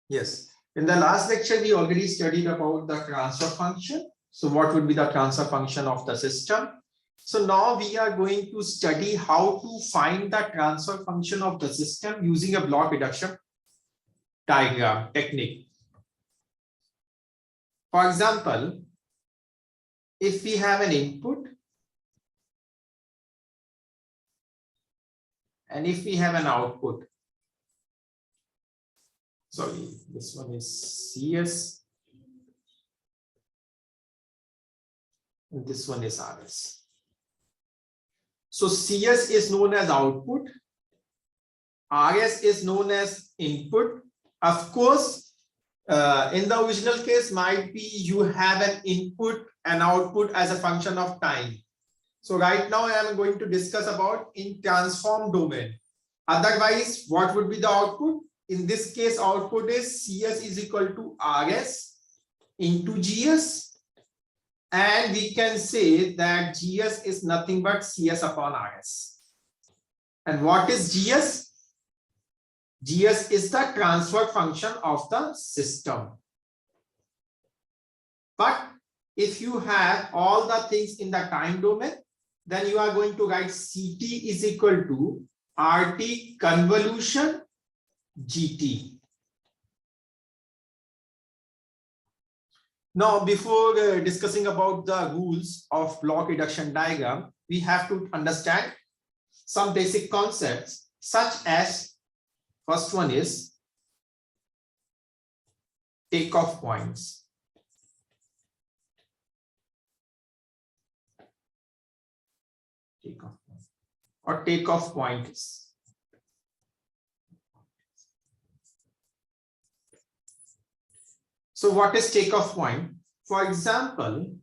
Yes. In the last lecture, we already studied about the transfer function. So what would be the transfer function of the system? So now we are going to study how to find the transfer function of the system using a block reduction diagram technique. For example, if we have an input and if we have an output, sorry, this one is CS and this one is RS. So CS is known as output, RS is known as input. Of course, in the original case might be you have an input and output as a function of time. So right now I am going to discuss about in transform domain. Otherwise, what would be the output? In this case, output is CS is equal to RS into GS. And we can say that GS is nothing but CS upon RS. And what is GS? GS is the transfer function of the system. But if you have all the things in the time domain, then you are going to write CT is equal to RT convolution GT. Now, before discussing about the rules of block reduction diagram, we have to understand some basic concepts, such as first one is takeoff points. Takeoff point or takeoff points. So what is takeoff point? For example,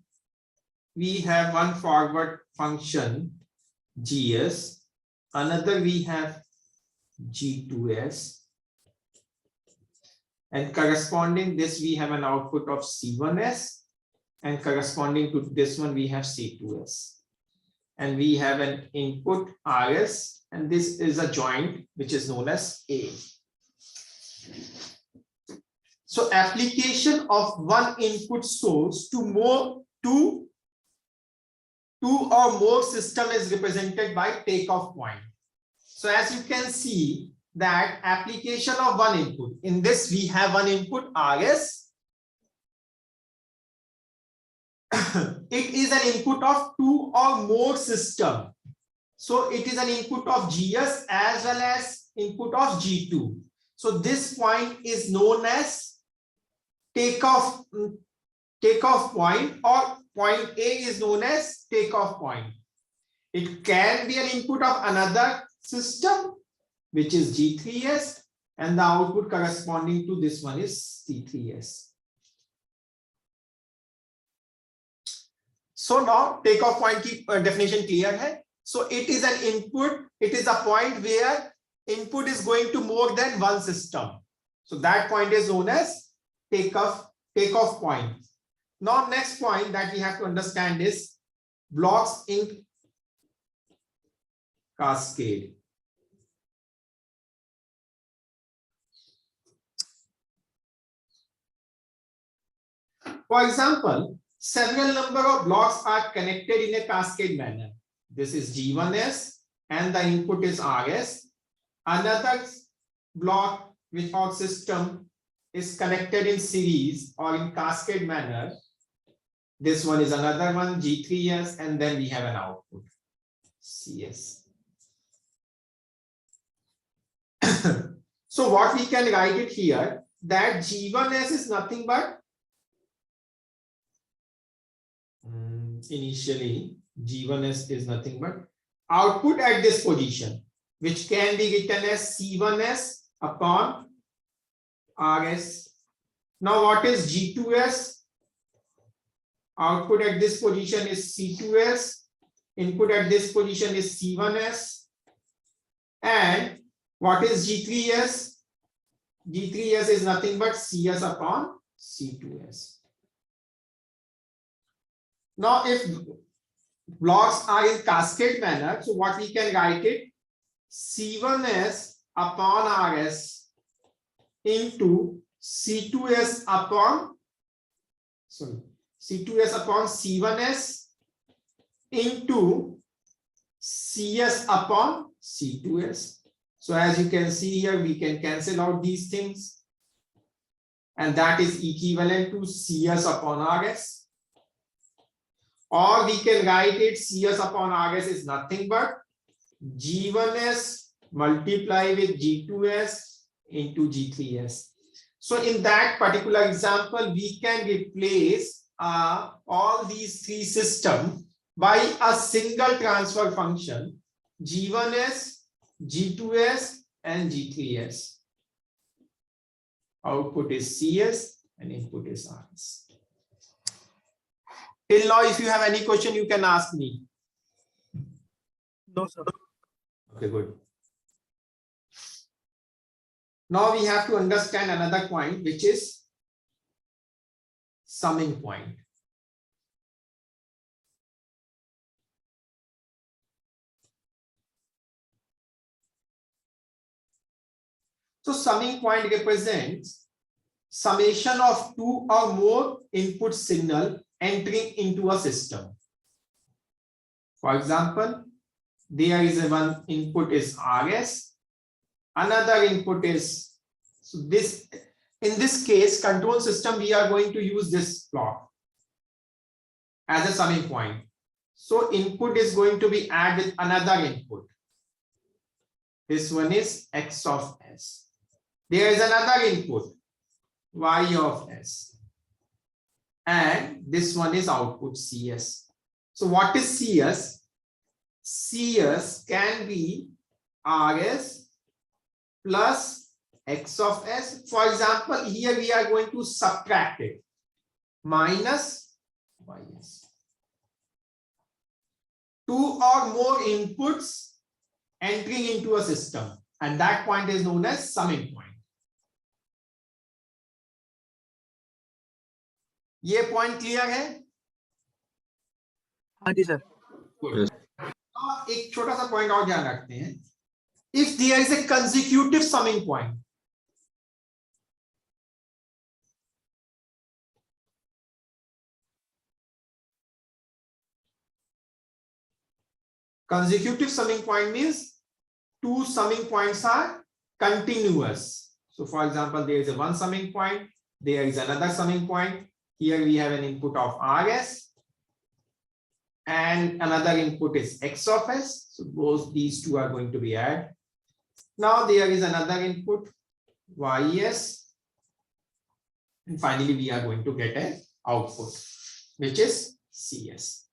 we have one forward function GS, another we have G2S, and corresponding this we have an output of C1S, and corresponding to this one we have C2S, and we have an input RS, and this is a joint which is known as A. So application of one input source to two or more system is represented by takeoff point. So as you can see that application of one input, in this we have one input RS. It is an input of two or more system. So it is an input of GS as well as input of G2. So this point is known as takeoff point, or point A is known as takeoff point. It can be an input of another system, which is G3S, and the output corresponding to this one is C3S. So now takeoff point की definition clear है. So it is an input, it is a point where input is going to more than one system. So that point is known as takeoff point. Now next point that we have to understand is blocks in cascade. For example, several number of blocks are connected in a cascade manner. This is G1S and the input is RS. Another block without system is connected in series or in cascade manner. This one is another one, G3S, and then we have an output, CS. So what we can write it here, that G1S is nothing but, initially G1S is nothing but output at this position, which can be written as C1S upon RS. Now what is G2S? Output at this position is C2S, input at this position is C1S, and what is G3S? G3S is nothing but CS upon C2S. Now if blocks are in cascade manner, so what we can write it, C1S upon RS into C2s upon C2s upon C1s into CS upon C2s. So as you can see here, we can cancel out these things, and that is equivalent to CS upon RS. Or we can write it, CS upon RS is nothing but G1s multiply with G2s into G3s. So in that particular example, we can replace all these three systems by a single transfer function, G1s, G2s, and G3s. Output is CS and input is RS. Till now, if you have any question, you can ask me. No, sir. Okay, good. Now we have to understand another point, which is summing point. So summing point represents summation of two or more input signal entering into a system. For example, there is one input is RS, another input is, so this, in this case, control system, we are going to use this block as a summing point. So input is going to be added with another input. This one is X of S. There is another input, Y of S. And this one is output CS. So what is CS? CS can be RS plus X of S. For example, here we are going to subtract it. Minus YS. Two or more inputs entering into a system. And that point is known as summing point. ये point clear है? हाँ जी sir. एक छोटा सा point और ध्यान रखते हैं. If there is a consecutive summing point, consecutive summing point means two summing points are continuous. So for example, there is a one summing point, there is another summing point. Here we have an input of RS and another input is X of S. So both these two are going to be added. Now there is another input YS, and finally we are going to get an output which is CS.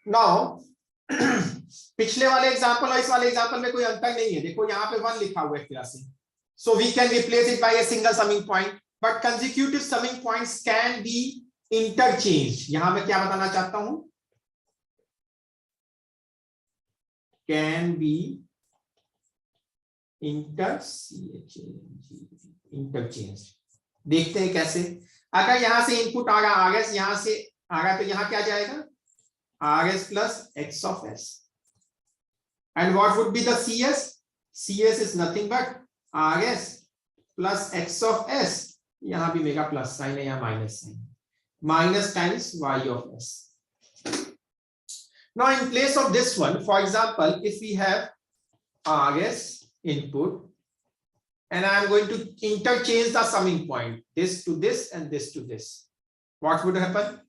Now पिछले वाले example और इस वाले example में कोई अंतर नहीं है. देखो यहाँ पे 1 लिखा हुआ है क्लास में. So we can replace it by a single summing point, but consecutive summing points can be interchanged. यहाँ मैं क्या बताना चाहता हूं? Can be interchanged. देखते हैं कैसे. अगर यहां से इनपुट आ रहा RS, यहां से आ रहा, तो यहां क्या जाएगा? RS plus X of S. And what would be the CS? CS is nothing but RS plus X of S. यहाँ भी मेगा प्लस साइन है, यहाँ minus sign. Minus times Y of S. Now in place of this one, for example, if we have RS input and I am going to interchange the summing point, this to this and this to this, what would happen?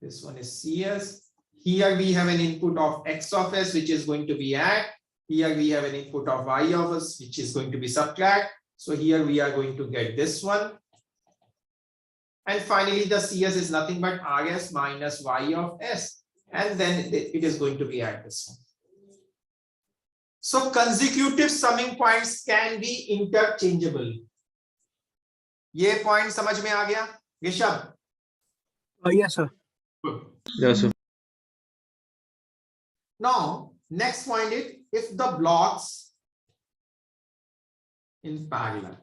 This one is CS. Here we have an input of X of S, which is going to be add. Here we have an input of Y of S, which is going to be subtract. So here we are going to get this one. And finally, the CS is nothing but RS minus Y of S. And then it is going to be add this one. So consecutive summing points can be interchangeable. ये point समझ में आ गया? Rishabh? Yes, sir. Yes, sir. Now, next point is if the blocks in parallel.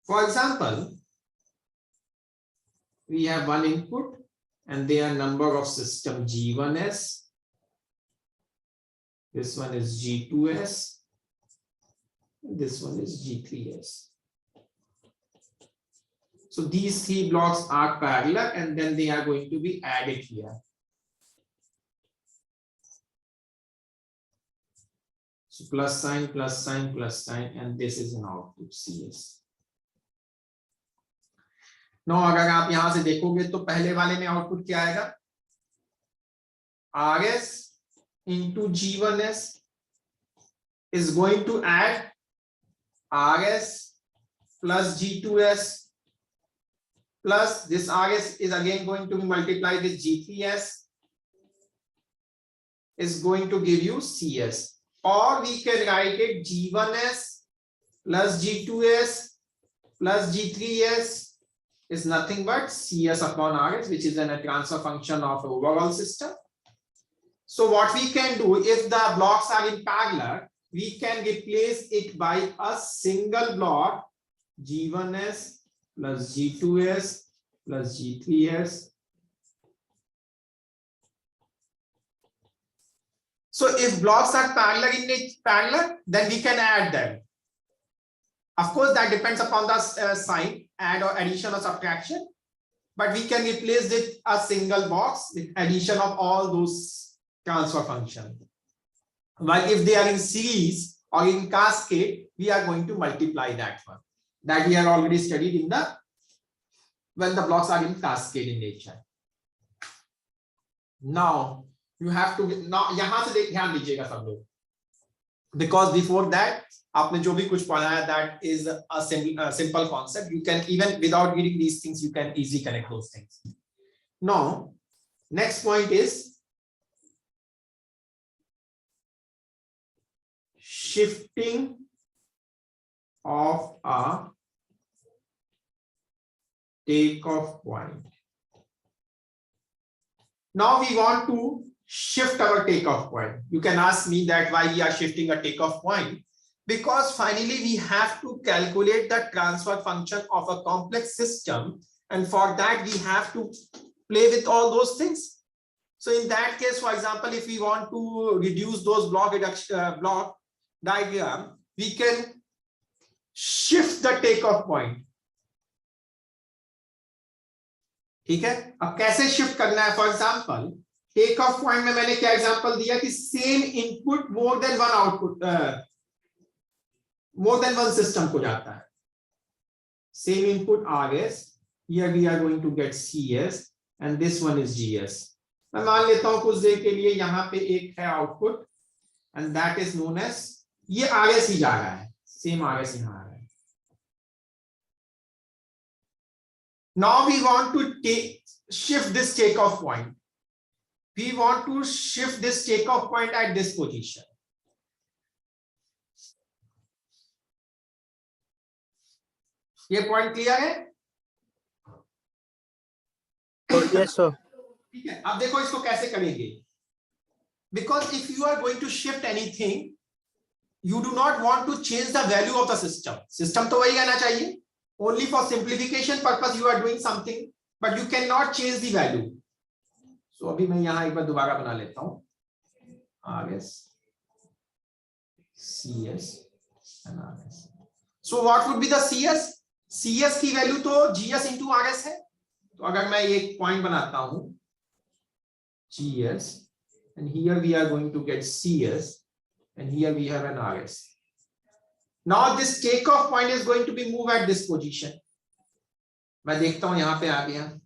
For example, we have one input and there are number of system G1s, This one is G2s. This one is G3s. So these three blocks are parallel and then they are going to be added here. So plus sign, plus sign, plus sign, and this is an output CS. Now अगर आप यहां से देखोगे तो पहले वाले में output क्या आएगा? RS into G1s is going to add RS plus G2s plus this RS is again going to be multiplied with G3s is going to give you CS, or we can write it G1s plus G2s plus G3s is nothing but CS upon RS, which is a transfer function of overall system. So what we can do, if the blocks are in parallel, we can replace it by a single block G1s plus G2s plus G3s. So if blocks are parallel, then we can add them. Of course, that depends upon the sign, add or addition or subtraction, but we can replace it a single box with addition of all those transfer functions. While if they are in series or in cascade, we are going to multiply that one. That we have already studied in the when the blocks are in cascade in nature. Now you have to यहाँ से ध्यान दीजिएगा सब लोग, because before that आपने जो भी कुछ पढ़ा है, that is a simple concept. You can, even without reading these things, you can easily connect those things. Now next point is shifting of a takeoff point. Now we want to shift our takeoff point. You can ask me that why we are shifting a takeoff point, because finally we have to calculate the transfer function of a complex system, and for that we have to play with all those things. So in that case, for example, if we want to reduce those block diagram, we can shift the takeoff point. ठीक है, अब कैसे shift करना है? For example take off point में मैंने क्या example दिया कि same input more than one output, more than one system को जाता है. Same input RS, here we are going to get CS and this one is GS. मैं मान लेता हूं कुछ देर के लिए यहाँ पे एक है output and that is known as, ये RS ही जा रहा है, सेम RS यहाँ आ रहा है. Now we want to shift this takeoff point. We want to shift this takeoff point at this position. ये पॉइंट क्लियर है? Yes sir. ठीक है, अब देखो इसको कैसे करेंगे. Because if you are going to shift anything, you do not want to change the value of the system. System तो वही रहना चाहिए. Only for simplification purpose you are doing something, but you cannot change the value. So अभी मैं यहाँ एक बार दोबारा बना लेता हूँ. RS, CS and RS. So what would be the CS? CS की वैल्यू तो GS into RS है. तो अगर मैं एक पॉइंट बनाता हूँ GS, and here we are going to get CS, and here we have an RS. Now this takeoff point is going to be moved at this position. मैं देखता हूं यहाँ पे आ गया.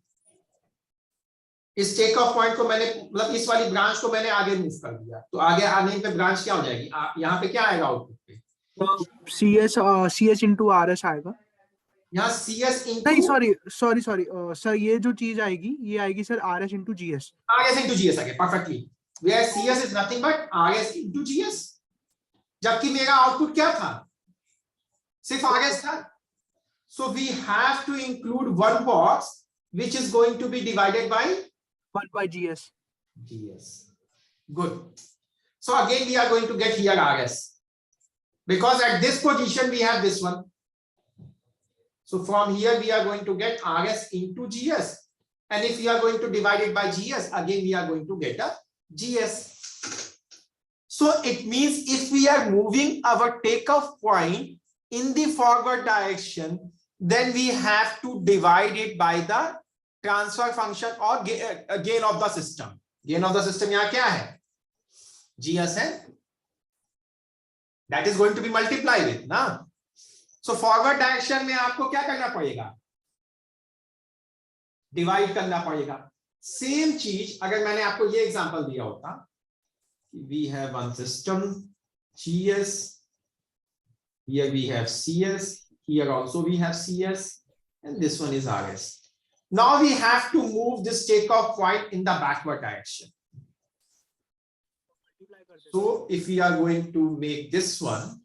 इस टेकऑफ पॉइंट को मैंने, मतलब इस वाली ब्रांच को मैंने आगे मूव कर दिया, तो आगे आने पे ब्रांच क्या हो जाएगी? यहाँ पे क्या आएगा आउटपुट पे? CS into RS आएगा. यहाँ CS into, नहीं sorry सर, ये जो चीज आएगी ये आएगी sir RS into GS. RS into GS आगे perfectly. Where CS is nothing but RS into GS. जबकि मेरा आउटपुट क्या था? सिर्फ RS था. So we have to include one box which is going to be divided by 1 by GS. GS. Good. So again we are going to get here RS, because at this position we have this one. So from here we are going to get RS into GS, and if we are going to divide it by GS, again we are going to get a GS. So it means if we are moving our takeoff point in the forward direction, then we have to divide it by the transfer function or gain of the system. Gain of the system यहाँ क्या है? GS है. That is going to be multiplied with ना. So forward direction में आपको क्या करना पड़ेगा? डिवाइड करना पड़ेगा. सेम चीज अगर मैंने आपको ये एग्जांपल दिया होता, we have one system GS, here we have CS, here also we have CS, and this one is RS. Now we have to move this takeoff point in the backward direction. So if we are going to make this one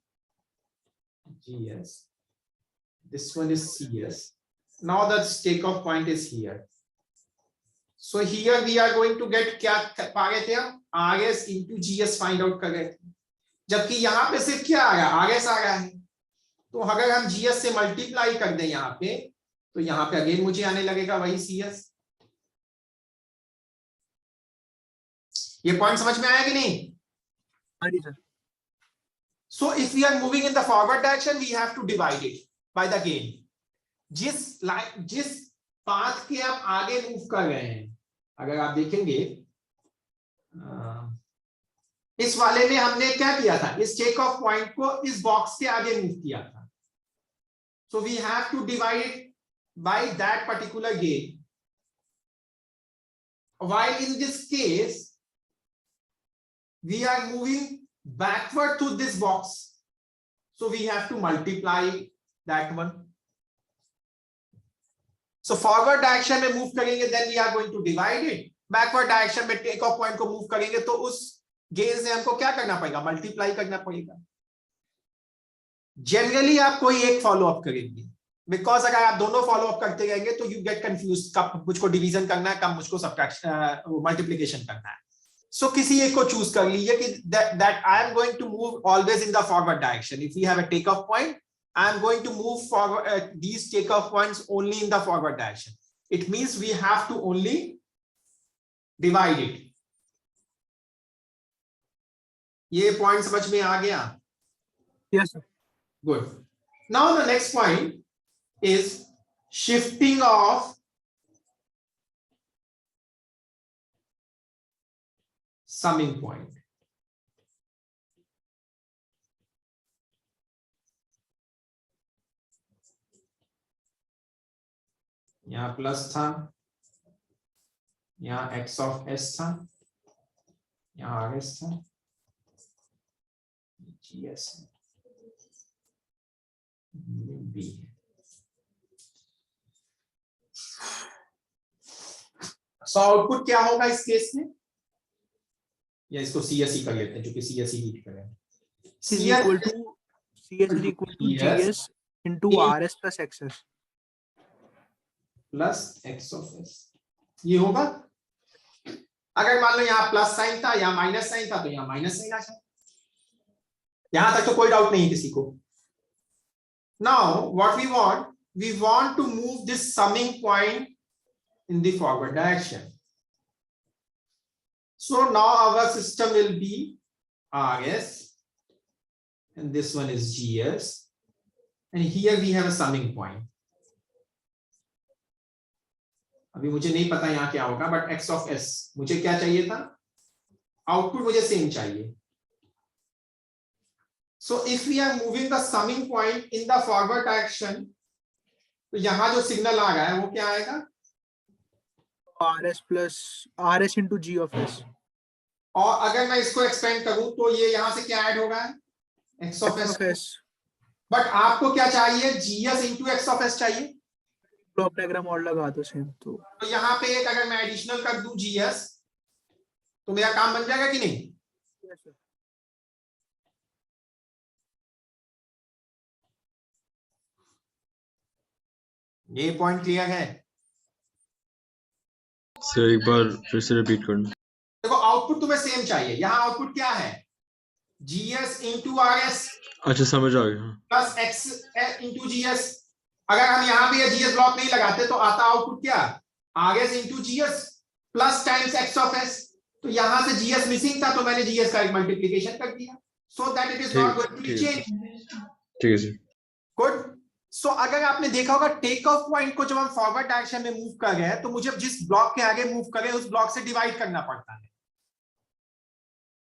GS, this one is CS. Now the takeoff point is here. So here we are going to get क्या पा गए थे हम? RS into GS find out कर रहे थे, जबकि यहाँ पे सिर्फ क्या आ रहा है? RS आ रहा है. तो अगर हम GS से मल्टीप्लाई कर दें यहाँ पे, तो यहाँ पे अगेन मुझे आने लगेगा वही CS. ये पॉइंट समझ में आया कि नहीं? हाँ जी sir. So if we are moving in the forward direction, we have to divide it by the gain. जिस पाथ के आप आगे मूव कर रहे हैं, अगर आप देखेंगे इस वाले में हमने क्या किया था? इस टेक ऑफ पॉइंट को इस बॉक्स के आगे मूव किया था. So we have to divide by that particular gain. While in this case we are moving backward to this box, so we have to multiply that one. So forward direction में move करेंगे, then we are going to divide it. Backward direction में take off point को move करेंगे, तो उस gain से हमको क्या करना पड़ेगा? Multiply करना पड़ेगा. Generally आप कोई एक follow up करेंगे, because अगर आप दोनों follow up करते रहेंगे तो you get confused, कब मुझको division करना है, कब मुझको subtraction multiplication करना है. So किसी एक को choose कर लीजिए कि that I am going to move always in the forward direction. If we have a take off point, I am going to move forward these takeoff points only in the forward direction. It means we have to only divide it. ये point समझ में आ गया? Yes sir. Good. Now the next point is shifting of summing point. यहाँ plus था, यहाँ x of s था, यहाँ RS था, GS B. सो आउटपुट क्या होगा इस केस में? या इसको CSE कर लेते हैं, जो कि CSE हीट करें. CS is equal to GS into RS plus XS. Plus x of s. ये होगा. अगर मान लो यहाँ प्लस साइन था, यहाँ माइनस साइन था, तो यहाँ माइनस साइन आ जाए. यहां तक तो कोई डाउट नहीं किसी को. Now what we want to move this summing point in the forward direction. So now our system will be RS and this one is GS, and here we have a summing point. अभी मुझे नहीं पता यहाँ क्या होगा, but x of s मुझे क्या चाहिए था? आउटपुट मुझे सेम चाहिए. So if we are moving the summing point in the forward direction, तो यहाँ जो सिग्नल आ रहा है वो क्या आएगा? RS plus RS into G of S. और अगर मैं इसको एक्सपेंड करूं तो ये यहाँ से क्या ऐड होगा? x of s. बट आपको क्या चाहिए? GS into x of s चाहिए. ब्लॉक डायग्राम और लगा दो सेम. तो यहाँ पे एक अगर मैं एडिशनल कर दूं GS, तो मेरा काम बन जाएगा कि नहीं? yes, sir. ये पॉइंट क्लियर है? सर एक बार फिर से रिपीट करना. देखो आउटपुट तुम्हें सेम चाहिए. यहाँ आउटपुट क्या है? GS into RS. अच्छा समझ आ गया. Plus x into GS. अगर हम यहाँ पे ये GS ब्लॉक नहीं लगाते तो आता आउटपुट क्या? RS into GS plus times x of s. तो यहां से जीएस मिसिंग था, तो मैंने जीएस का एक मल्टीप्लीकेशन कर दिया, so that it is not going to be change. ठीक है सर। गुड। सो अगर आपने देखा होगा टेक ऑफ पॉइंट को जब हम फॉरवर्ड डायरेक्शन में मूव कर रहे हैं, तो मुझे जिस ब्लॉक के आगे मूव कर रहे हैं उस ब्लॉक से डिवाइड करना पड़ता है।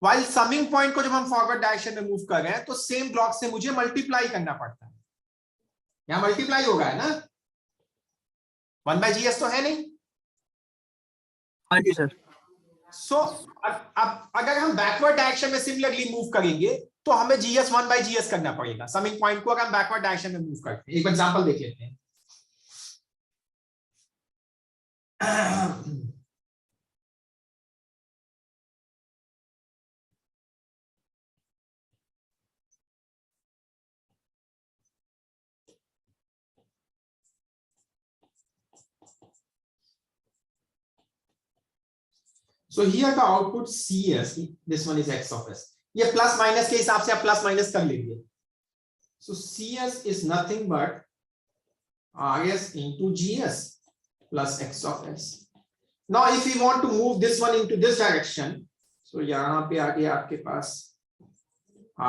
वाइल समिंग पॉइंट को जब हम फॉरवर्ड डायरेक्शन में मूव कर रहे हैं, तो सेम ब्लॉक से मुझे मल्टीप्लाई करना पड़ता है। यहां मल्टीप्लाई होगा है ना, 1/GS तो है नहीं। हाँ जी सर। सो अब अगर हम बैकवर्ड डायरेक्शन में सिमिलरली मूव करेंगे, तो हमें जीएस 1/GS करना पड़ेगा समिंग पॉइंट को, अगर हम बैकवर्ड डायरेक्शन में मूव करते हैं। एक एग्जांपल देख लेते हैं। So here the output CS, this one is x of s. ये प्लस माइनस के हिसाब से आप प्लस माइनस कर लेंगे। So CS is nothing but RS into GS plus x of s. Now if we want to move this one into this direction, so यहाँ पे आ गया आपके पास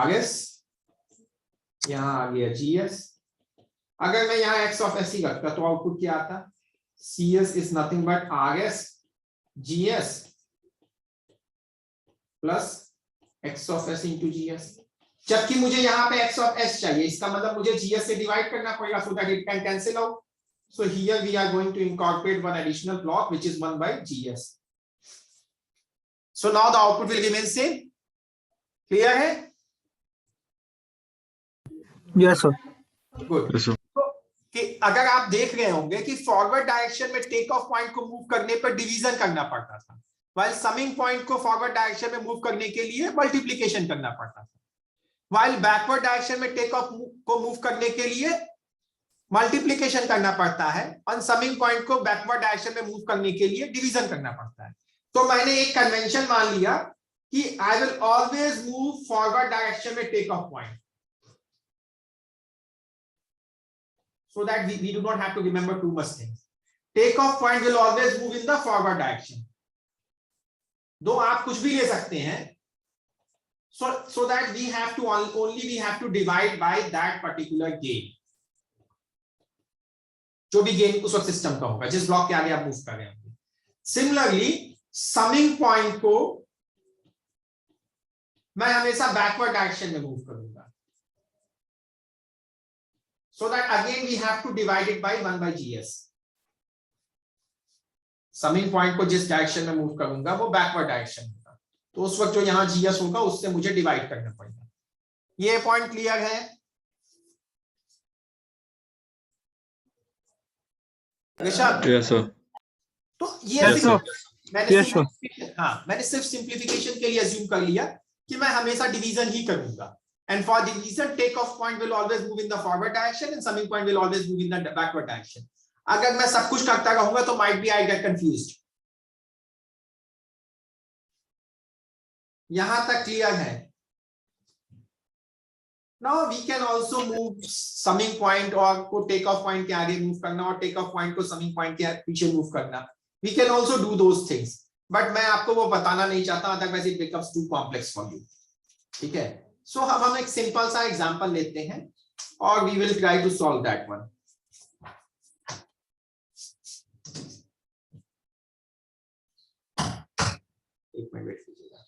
RS, यहाँ आ गया GS। अगर मैं यहाँ x of s ही रखता तो आउटपुट क्या आता? CS is nothing but RS GS plus x of s into GS। जबकि मुझे यहाँ पे x of s चाहिए, इसका मतलब मुझे GS से डिवाइड करना पड़ेगा so that it can cancel out. So here we are going to incorporate one additional block which is 1/GS. So now the output will remain same. Clear है? Yes sir. Good. Yes, sir. कि अगर आप देख रहे होंगे कि forward direction में take off point को मूव करने पर डिवीजन करना पड़ता था, वाइल समिंग पॉइंट को फॉरवर्ड डायरेक्शन में मूव करने के लिए मल्टीप्लिकेशन करना पड़ता था, वाइल बैकवर्ड डायरेक्शन में टेक ऑफ को मूव करने के लिए मल्टीप्लिकेशन करना पड़ता है, और समिंग पॉइंट को बैकवर्ड डायरेक्शन में मूव करने के लिए डिवीजन करना पड़ता है। तो मैंने एक कन्वेंशन मान लिया कि I will always move forward direction में take off point, so that we do not have to remember too much things. Take off point will always move in the forward direction. दो आप कुछ भी ले सकते हैं, so that we have to only divide by that particular gain, जो भी gain उस वक्त सिस्टम का होगा जिस ब्लॉक के आगे आप मूव कर रहे होंगे। सिमिलरली समिंग पॉइंट को मैं हमेशा बैकवर्ड डायरेक्शन में मूव करूंगा, so that again we have to divide it by 1/GS. Summing point को जिस डायरेक्शन में मूव करूंगा वो बैकवर्ड डायरेक्शन होगा, तो उस वक्त जो यहां GS होगा उससे मुझे डिवाइड करना पड़ेगा। ये पॉइंट क्लियर है? ऋषभ? Yes, sir. तो ये Yes, sir. मैंने सिर्फ सिंप्लीफिकेशन के लिए अज्यूम कर लिया कि मैं हमेशा डिवीजन ही करूंगा, and for division take off point will always move in the forward direction and summing point will always move in the backward direction. अगर मैं सब कुछ करता रहूंगा तो might be I get confused. यहां तक क्लियर है? Now we can also move summing point और को take off point के आगे मूव करना और take off point को summing point के पीछे मूव करना. We can also do those things, but मैं आपको वो बताना नहीं चाहता, otherwise it becomes too complex for you. ठीक है? So हम एक सिंपल सा एग्जांपल लेते हैं और we will try to solve that one. एक मिनट वेट कीजिएगा।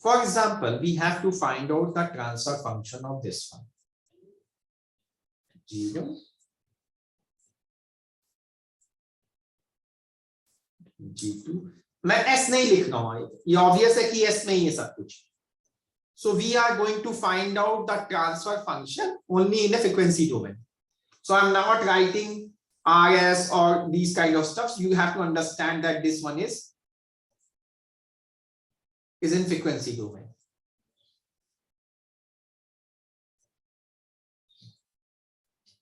For example, we have to find out the transfer function of this one. 0 G2, मैं S नहीं लिख रहा हूं, ये ऑब्वियस है कि S में ही है सब कुछ। So we are going to find out the transfer function only in a frequency domain. So I'm not writing RS or these kind of stuff. You have to understand that this one is in frequency domain.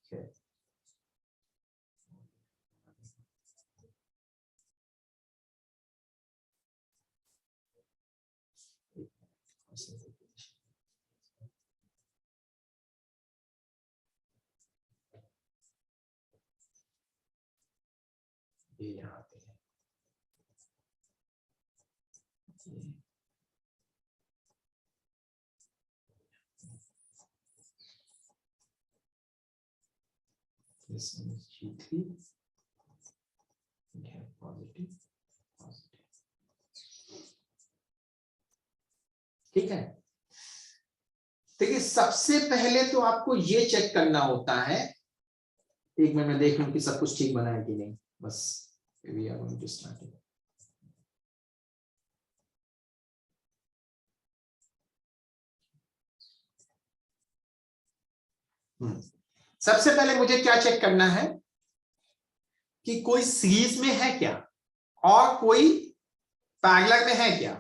Okay. ये यहाँ पे है, this one is G3, we have positive, positive, ठीक है। देखिए सबसे पहले तो आपको ये चेक करना होता है, एक मिनट में देख लूं कि सब कुछ ठीक बना है कि नहीं, बस we are going to start it. सबसे पहले मुझे क्या चेक करना है कि कोई सीरीज में है क्या और कोई पैरेलल में है क्या।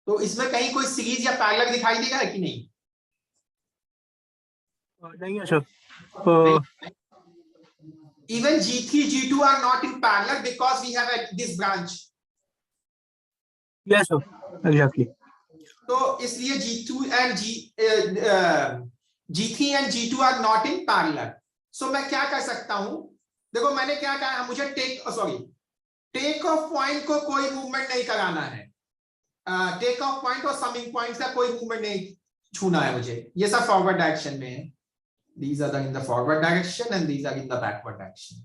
तो इसमें कहीं कोई सीरीज या पैरेलल दिखाई देगा कि नहीं? नहीं है sir. Even G3, G2 are not in parallel because we have this branch. Yes sir, exactly. तो इसलिए G3 and G2 are not in parallel. So मैं क्या कर सकता हूं, देखो मैंने क्या कहा, मुझे टेक ऑफ पॉइंट को कोई मूवमेंट नहीं कराना है, टेक ऑफ पॉइंट और समिंग पॉइंट का कोई मूवमेंट नहीं छूना है मुझे, ये सब फॉरवर्ड डायरेक्शन में है। These are in the forward direction and these are in the backward direction.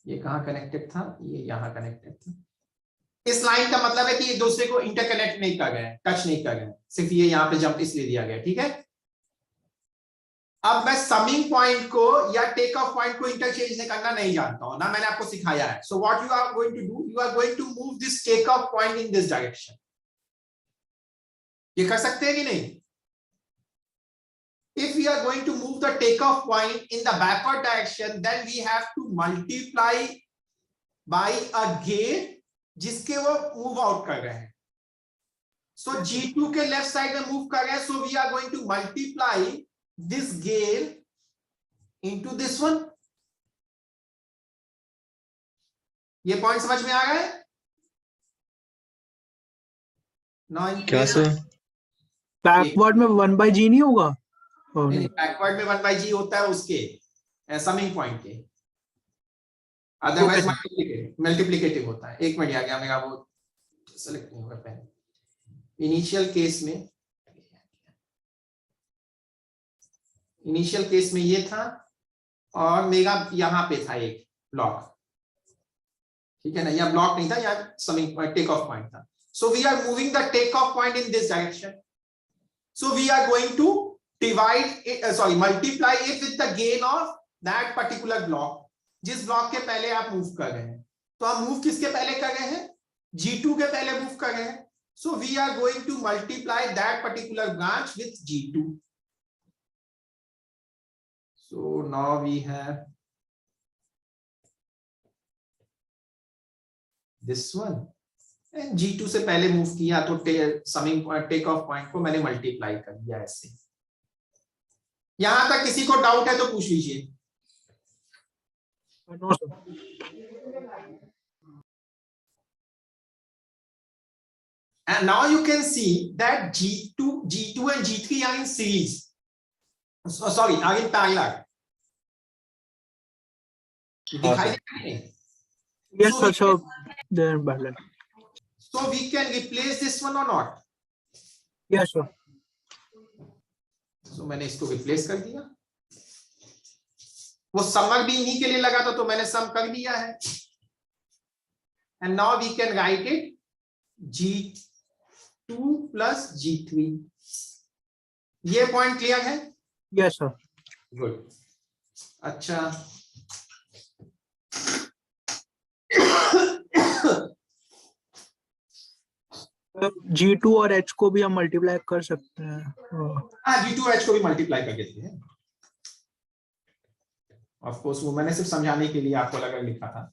ये कहाँ कनेक्टेड था, ये यहाँ कनेक्टेड था। इस लाइन का मतलब है कि ये दूसरे को इंटरकनेक्ट नहीं कर गए, टच नहीं कर गए, सिर्फ ये यहाँ पे जंप इसलिए दिया गया, ठीक है। अब मैं समिंग पॉइंट को या टेक ऑफ पॉइंट को इंटरचेंज नहीं करना नहीं जानता हूं ना, मैंने आपको सिखाया है। So what you are going to do, you are going to move this take off point in this direction. ये कर सकते हैं कि नहीं? If we are going to move the takeoff point in the backward direction, then we have to multiply by a gain जिसके वो move out कर रहे हैं। So G2 के left side में move कर रहे हैं, so we are going to multiply this gain into this one. ये point समझ में आ रहा है? क्या सर? बैकवर्ड में 1/g नहीं होगा? नहीं, बैकवर्ड में 1/g होता है उसके समिंग पॉइंट के, अदरवाइज मल्टीप्लिकेटिव होता है। एक मिनट आ गया मेरा, वो सेलेक्ट नहीं होगा पेन। इनिशियल केस में ये था और मेरा यहाँ पे था एक ब्लॉक, ठीक है ना, यहाँ ब्लॉक नहीं था, यहाँ summing point take off point था। So we are moving the take off point in this direction, so we are going to multiply it with the gain of that particular block, जिस block के पहले आप move कर रहे हैं। तो हम मूव किसके पहले कर रहे हैं? G2 के पहले मूव कर रहे हैं। So we are going to multiply that particular branch with G2. So now we have this one, and G2 से पहले मूव किया तो summing point take off point को मैंने मल्टीप्लाई कर दिया ऐसे। यहां तक किसी को डाउट है तो पूछ लीजिए। No, sir. And now you can see that G2 and G3 are in series. Sorry, are in parallel. दिखाई दे रहा है? Yes sir, they're in parallel. So we can replace this one or not? Yes sir. So मैंने इसको replace कर दिया, वो summer भी इन्हीं के लिए लगा था तो मैंने सम कर दिया है। And now we can write it G2 plus G3. ये पॉइंट क्लियर है? Yes sir. गुड। अच्छा G2 और H को भी हम मल्टीप्लाई कर सकते हैं। हाँ, G2 H को भी मल्टीप्लाई कर देते हैं। ऑफ कोर्स वो मैंने सिर्फ समझाने के लिए आपको अलग लिखा था।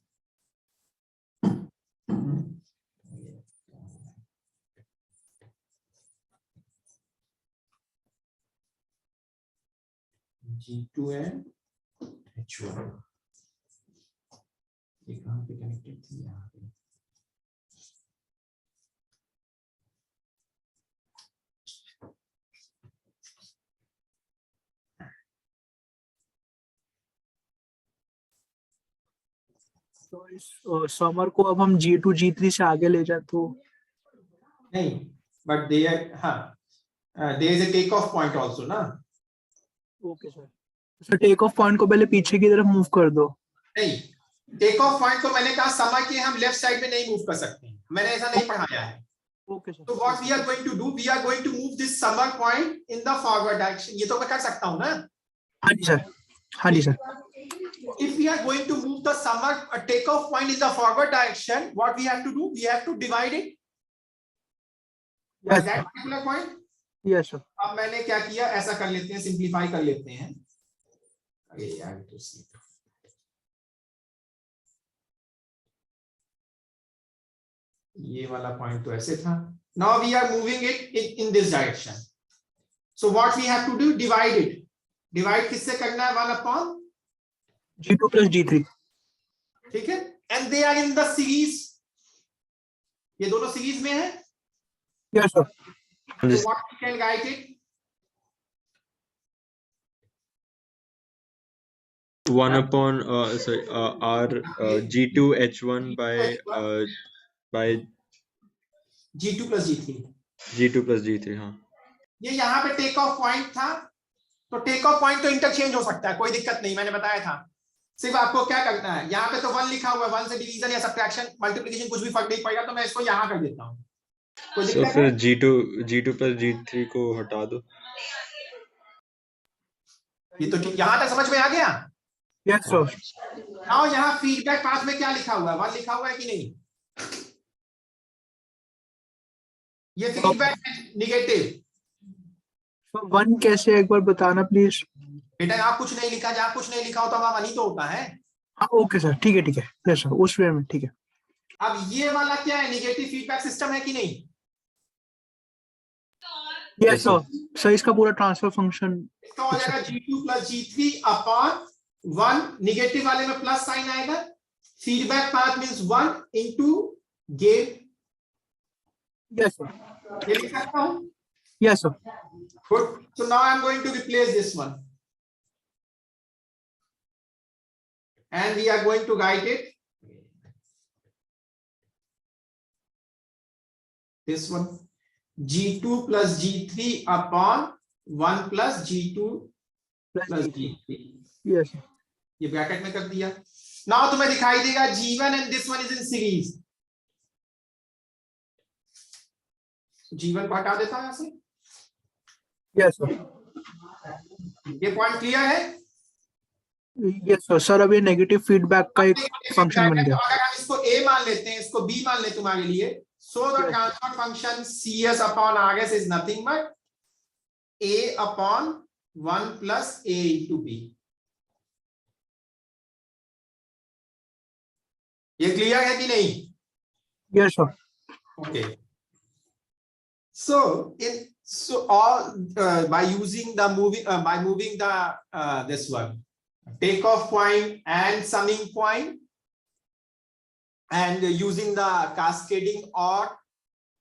G2 and H1 ये कहाँ पे कनेक्टेड थी? यहाँ पे। तो इस समर को अब हम G2 G3 से आगे ले जाए तो नहीं, बट दे हाँ, there is a take off point also ना। Okay sir. Sir take off point को पहले पीछे की तरफ मूव कर दो। नहीं, टेक ऑफ पॉइंट तो मैंने कहा समर के हम लेफ्ट साइड में नहीं मूव कर सकते, मैंने ऐसा नहीं पढ़ाया है। Okay sir. तो what we are going to do, we are going to move this summer point in the forward direction. ये तो मैं कर सकता हूं ना। हाँ जी सर, हाँ जी sir. If we are going to move the summer takeoff point in the forward direction, what we have to do? We have to divide it by Yes, that sir. particular point. Yes, sir. अब मैंने क्या किया, ऐसा कर लेते हैं, simplify कर लेते हैं। अरे यार तो ये वाला पॉइंट तो ऐसे था। Now we are moving it in this direction. So what we have to do? Divide it. Divide किससे करना है? 1/, G2 plus G3. ठीक है। And they are in the series. ये दोनों सीरीज में है। Yes, sir. So what we can write it? 1 upon R G2 H1 by G2 plus G3. G2 plus G3, हाँ। ये यहाँ पे टेक ऑफ पॉइंट था, तो टेक ऑफ पॉइंट तो इंटरचेंज हो सकता है, कोई दिक्कत नहीं, मैंने बताया था। सिर्फ आपको क्या करना है, यहाँ पे तो 1 लिखा हुआ है, 1 से डिवीजन या सब्ट्रैक्शन मल्टीप्लिकेशन कुछ भी फर्क नहीं पड़ेगा, तो मैं इसको यहाँ कर देता हूँ। कोई तो दिक्कत फिर है? G2 plus G3 को हटा दो। ये तो ठीक, यहाँ तक समझ में आ गया? Yes, sir. और यहाँ फीडबैक पाथ में क्या लिखा हुआ है, 1 लिखा हुआ है कि नहीं? ये फीडबैक नेगेटिव। So 1 कैसे, एक बार बताना प्लीज। बेटा यहाँ कुछ नहीं लिखा, जहाँ कुछ नहीं लिखा होता वहां 1 ही तो होता है। हाँ ओके सर, ठीक है ठीक है। यस सर, उस वे में ठीक है। अब ये वाला क्या है, नेगेटिव फीडबैक सिस्टम है कि नहीं? Yes sir. सर इसका पूरा ट्रांसफर फंक्शन इसका हो जाएगा G2 plus G3 upon 1, negative वाले में प्लस साइन आएगा, feedback path means 1 into gain. Yes sir. ये लिख सकता हूं? Yes sir. Good. So now I am going to replace this one, and we are going to write it this one, G2 plus G3 upon 1 plus G2 plus G3. Yes sir. ये bracket में कर दिया। Now तुम्हें दिखाई देगा G1 and this one is in series. G1 को हटा देता हूं यहां से। Yes sir. ये पॉइंट क्लियर है? Yes sir. सर अब ये नेगेटिव फीडबैक का एक फंक्शन बन गया। अगर हम इसको A मान लेते हैं, इसको B मान ले तुम्हारे लिए, so the transfer function CS upon RS is nothing but A upon 1 plus A into B. ये क्लियर है कि नहीं? Yes sir. Okay. So all by using the moving the this one takeoff point and summing point, and using the cascading or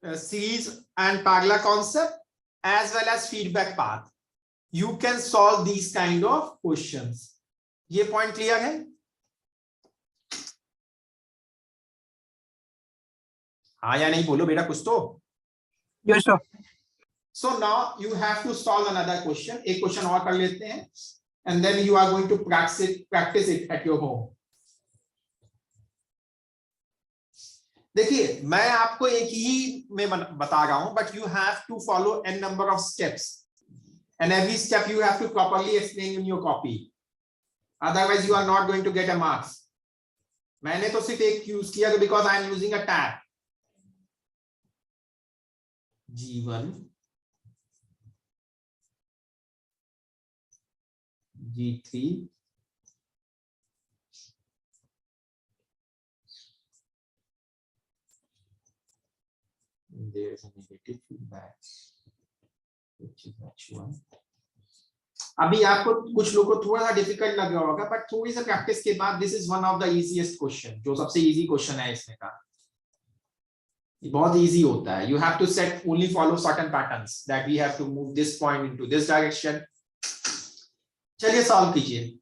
series and parallel concept as well as feedback path, you can solve these kind of questions. ये point clear है? हाँ या नहीं बोलो बेटा कुछ तो। Yes sir. So now you have to solve another question. एक क्वेश्चन और कर लेते हैं, and then you are going to practice it at your home. देखिए मैं आपको एक ही में बता रहा हूं, but you have to follow n number of steps, and every step you have to properly explain in your copy. Otherwise you are not going to get a marks. मैंने तो सिर्फ एक यूज किया because I am using a tab. G1 G3 there is a negative feedback which is H1. अभी आपको कुछ लोगों को थोड़ा सा डिफिकल्ट लग रहा होगा, बट थोड़ी सी प्रैक्टिस के बाद this is one of the easiest question, जो सबसे इजी क्वेश्चन है इसमें का, बहुत इजी होता है। You have to set only follow certain patterns that we have to move this point into this direction. चलिए सॉल्व कीजिए।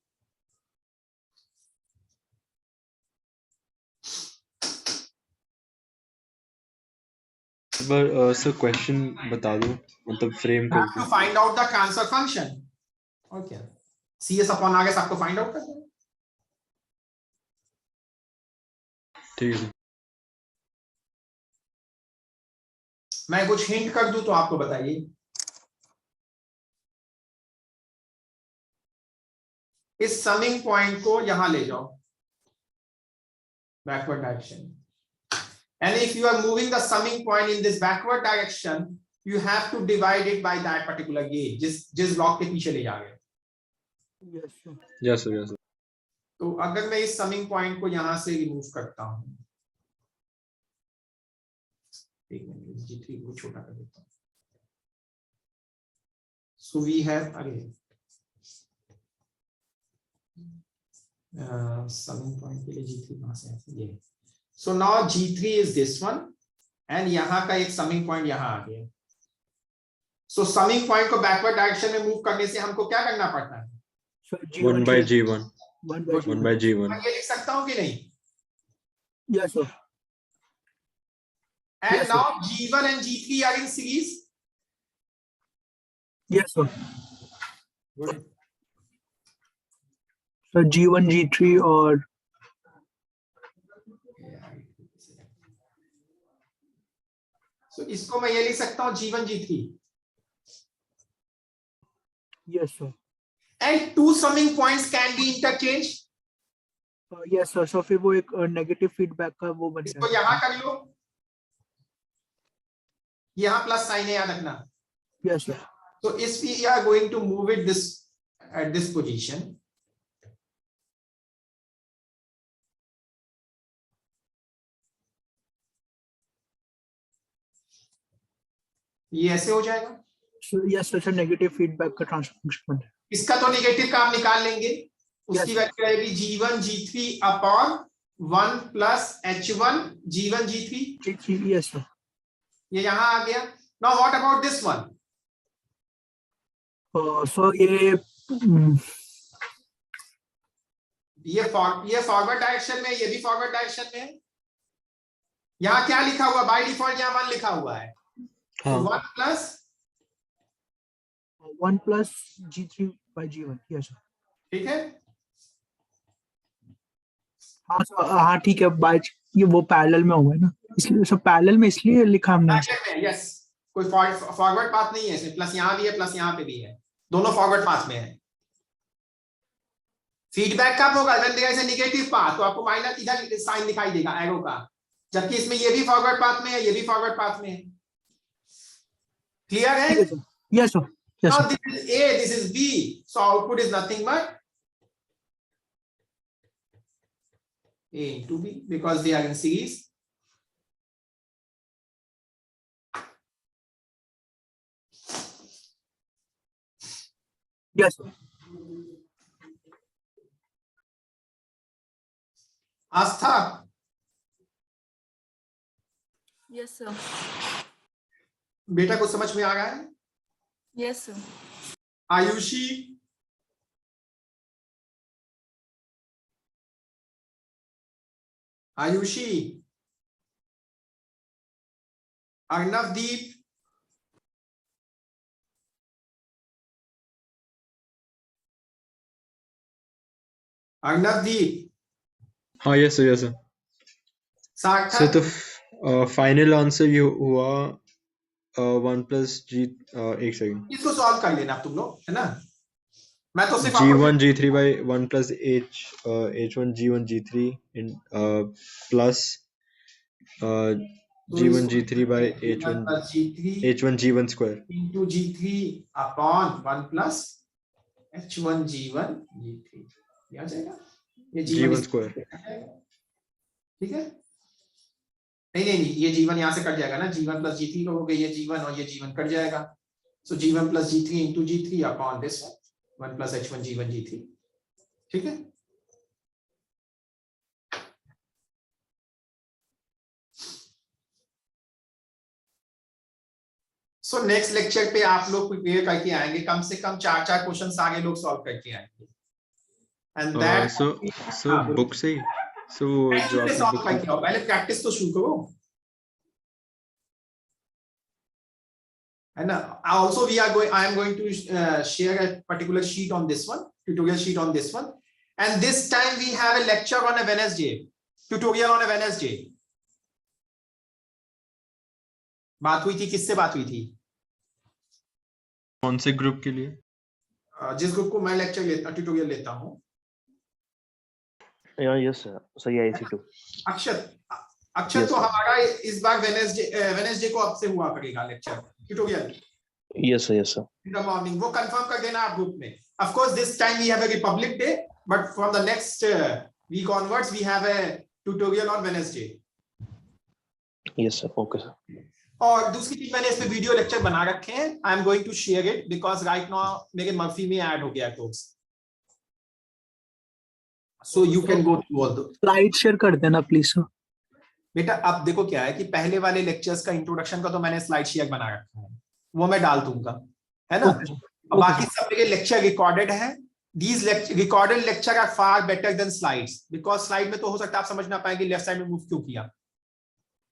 पर सर क्वेश्चन बता दो, मतलब फ्रेम You have करके। to find out the transfer function. Okay. CS upon RS आपको find out करना है। ठीक है सर। मैं कुछ हिंट कर दूं तो आपको बताइए। इस समिंग पॉइंट को यहां ले जाओ, backward direction, and if you are moving the summing point in this backward direction, you have to divide it by that particular gauge, जिस ब्लॉक के पीछे ले जा रहे हो। Yes, sir. Yes sir, yes sir. तो अगर मैं इस समिंग पॉइंट को यहां से रिमूव करता हूं, एक मिनट G3 को छोटा कर देता हूं। So we have again summing point के लिए G3 कहां से है, ये। So now G3 is this one and यहाँ का एक summing point यहाँ आ गया। So summing point को backward direction में move करने से हमको क्या करना पड़ता है? So 1 by G1, 1 by 1 by G1। मैं ये लिख सकता हूँ कि नहीं? Yes, sir. And Yes, now G1 and G3 are in series. Yes, sir. Good. So G1, G3 और So इसको मैं ये लिख सकता हूँ G1 G3 yes, sir. and two summing points can be interchanged. Yes, sir. So फिर वो एक नेगेटिव फीडबैक का वो बन इसको जाएगा। यहाँ कर लो, यहाँ प्लस साइन है, याद रखना। Yes, sir. So if we are going to move it this at this position, ये ऐसे हो जाएगा। So yes, sir. Negative feedback का ट्रांसफर फंक्शन बन जाएगा। इसका तो नेगेटिव का आप निकाल लेंगे, उसकी वैल्यू रहेगी G1 G3 upon 1 plus H1 G1 G3। Yes, sir. ये यहाँ आ गया। Now what about this one? So ये फॉरवर्ड डायरेक्शन में, ये भी फॉरवर्ड डायरेक्शन में है। यहाँ क्या लिखा हुआ? बाय डिफॉल्ट यहाँ 1 लिखा हुआ है। हाँ। 1 plus G3 by G1। Yes, sir. ठीक है। हाँ सर, हाँ ठीक है। बाय ये वो पैरेलल में हुआ है ना, इसलिए सब पैरेलल में इसलिए लिखा हमने। यस, कोई फॉरवर्ड पाथ नहीं है इसमें, प्लस यहाँ भी है प्लस यहाँ पे भी है, दोनों फॉरवर्ड पाथ में है। फीडबैक कब होगा? When there is a negative path, तो आपको माइनस इधर साइन दिखाई देगा एरो का, जबकि इसमें ये भी फॉरवर्ड पाथ में है, ये भी फॉरवर्ड पाथ में है। क्लियर है? Yes sir. Now this is A, this is B, so output is nothing but A into B because they are in series. Yes, sir. Aastha, Yes, sir. बेटा को समझ में आ रहा है? Yes, sir. आयुषी, आयुषी, अर्णवदीप, अर्णवदीप, हाँ yes sir, yes sir. Sir सार्थक, तो final answer ये हुआ 1 plus G, एक सेकंड, इसको सॉल्व कर लेना तुम लोग, है ना? मैं तो सिर्फ G1 G3 by 1 plus H1 G1 G3 in plus G1 G3 by H1 G3 H1 G1 square into G3 upon 1 plus H1 G1 G3, ये आ जाएगा। ये G1 square। ठीक है? नहीं नहीं नहीं, ये G1 यहाँ से कट जाएगा ना, G1 plus G3 हो गई, ये G1 और ये G1 कट जाएगा। So G1 plus G3 into G3 upon this one 1 plus H1 G1 G3। ठीक है? सो नेक्स्ट लेक्चर पे आप लोग प्रिपेयर करके आएंगे, कम से कम 4 क्वेश्चन आगे लोग सॉल्व करके आएंगे। एंड दैट सो बुक से सो जो आपने बुक पहले प्रैक्टिस तो शुरू करो। And also I am going to share a particular sheet on this one, tutorial sheet on this one. And this time we have a lecture on a Wednesday, tutorial on a Wednesday. बात हुई थी, किससे बात हुई थी? कौन से group के लिए? जिस ग्रुप को मैं लेक्चर ट्यूटोरियल लेता हूँ. यस सर, ये IC2. अक्षत तो हमारा इस बार वेडनेसडे को अब से हुआ करेगा lecture tutorial. Yes sir. In the morning. वो कंफर्म कर देना आप ग्रुप में. Of course this time we have a Republic Day, but from the next week onwards we have a tutorial on Wednesday. Yes sir, okay sir. और दूसरी चीज, मैंने इस पे वीडियो लेक्चर बना रखे हैं. I am going to share it because right now मेरे मर्फी में ऐड हो गया है course. So you can go through all those. Slide share कर देना प्लीज सर. बेटा अब देखो क्या है कि पहले वाले लेक्चर्स का इंट्रोडक्शन का तो मैंने स्लाइड शेयर बना रखा है, वो मैं डाल दूंगा, है ना. बाकी सब मेरे लेक्चर रिकॉर्डेड है. These recorded lecture are far better than slides because slide में तो हो सकता है आप समझ ना पाएंगे लेफ्ट साइड में मूव क्यों किया.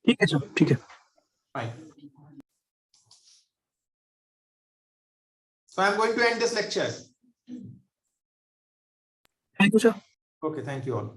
ठीक है सर, ठीक है. Fine. So I am going to end this lecture. Thank you sir. Okay, thank you all.